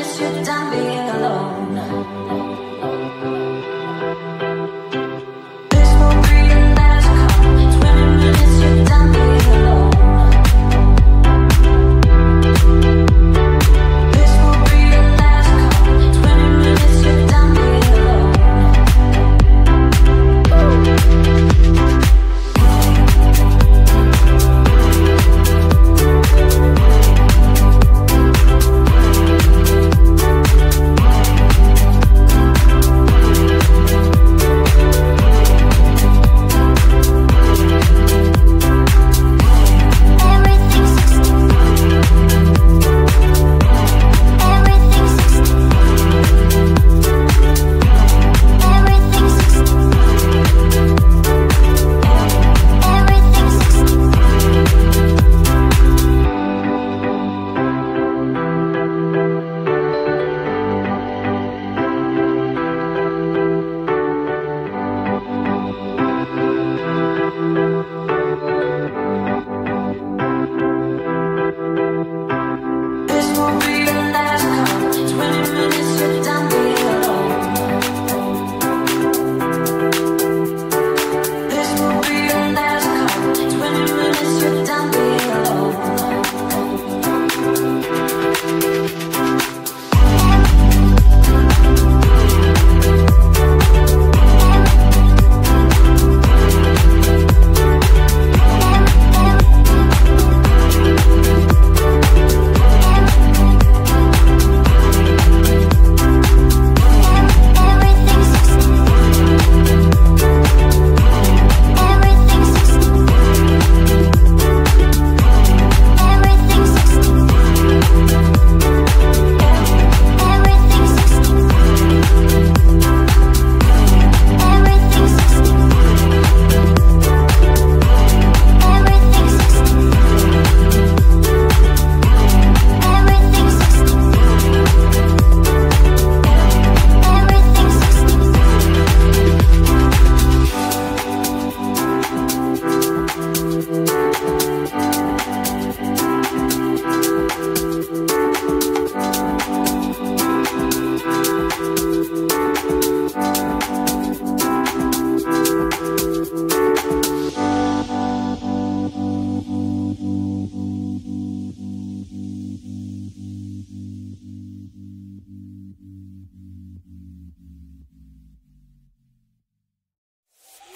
minutes you're done being alone. This won't be the last call. 20 minutes you're done being alone. This won't be the last call. 20 minutes you're done being alone.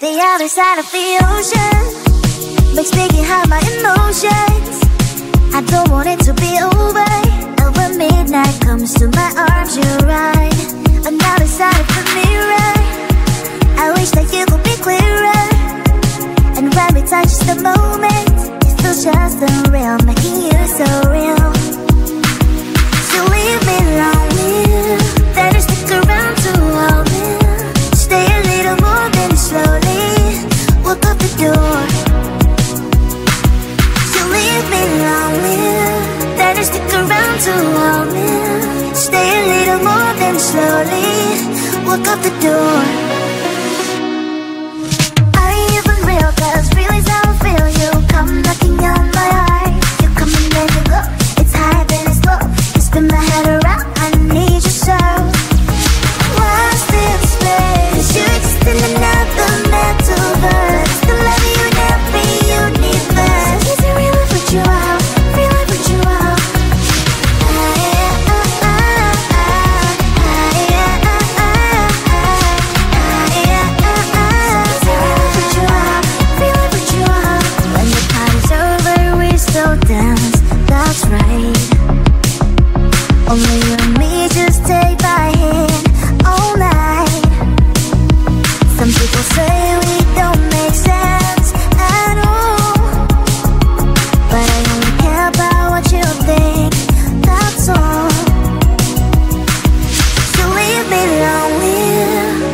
The other side of the ocean makes me get high my emotions. I don't want it to be over. When midnight comes to my arms, you're right. Another side of the mirror, I wish that you could be clearer. And when we touch the moment, it feels just unreal, making you so real. So leave me lonely, better stick around to hold me. Stay a little more than slowly walk up the door. So leave me lonely, better stick around to hold me. Stay a little more than slowly walk up the door. Are you even real? 'Cause real is how I feel. You come knocking on my heart. You come and then you go. It's high then it's low. You spin my head around. I need you so. Lost in space, you exist in another metaverse. The love you in every universe. Is it real life what you are? Real life what you are? When the party's over, we still dance. That's right. Only you and me, just take my hand all night. Some people say we don't make sense at all, but I only care about what you think, that's all. So leave me lonely,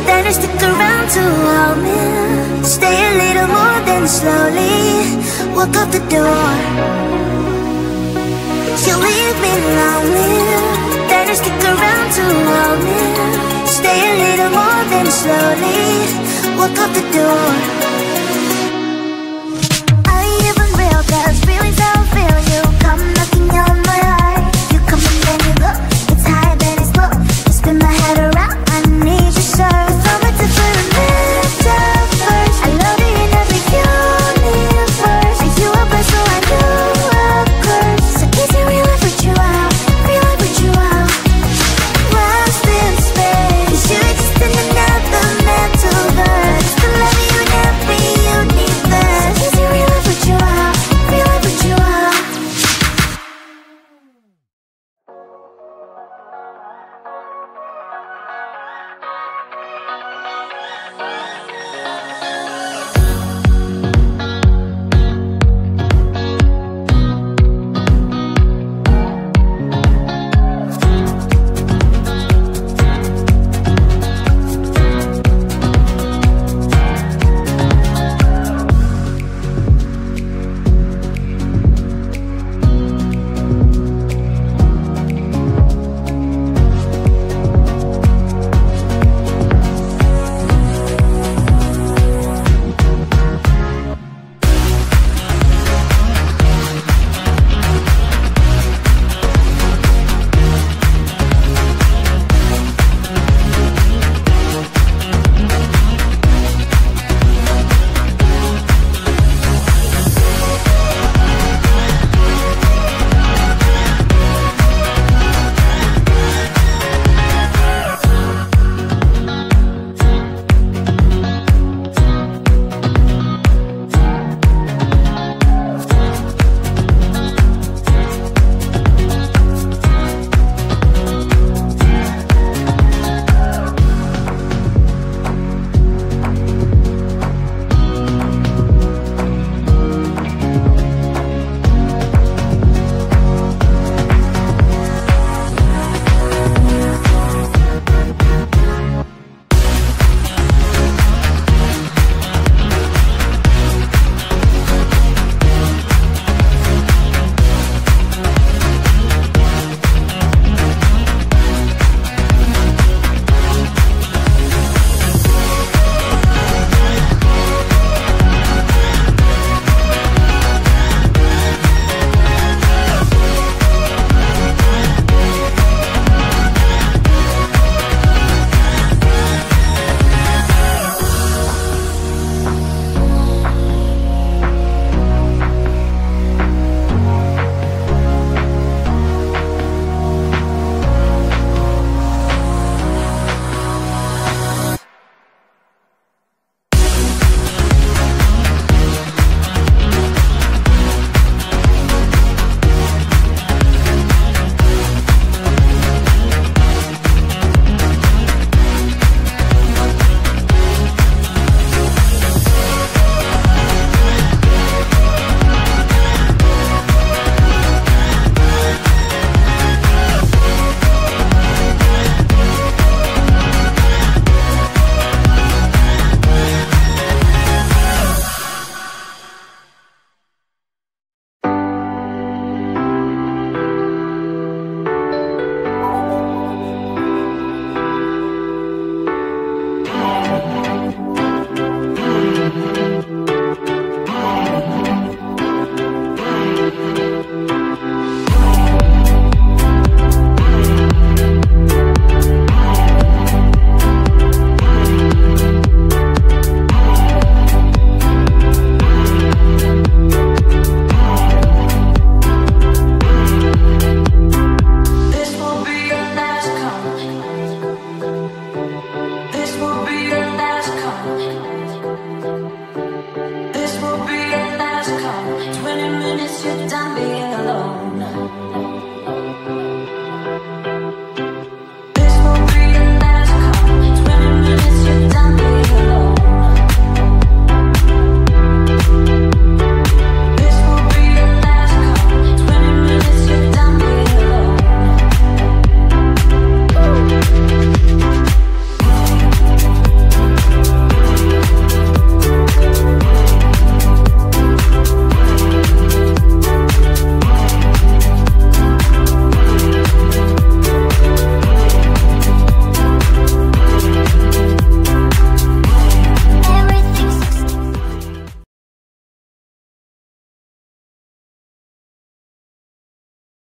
then you stick around to hold me. Stay a little more than slowly walk out the door. You leave me lonely, then you stick around to hold me. Stay a little more than slowly walk out the door.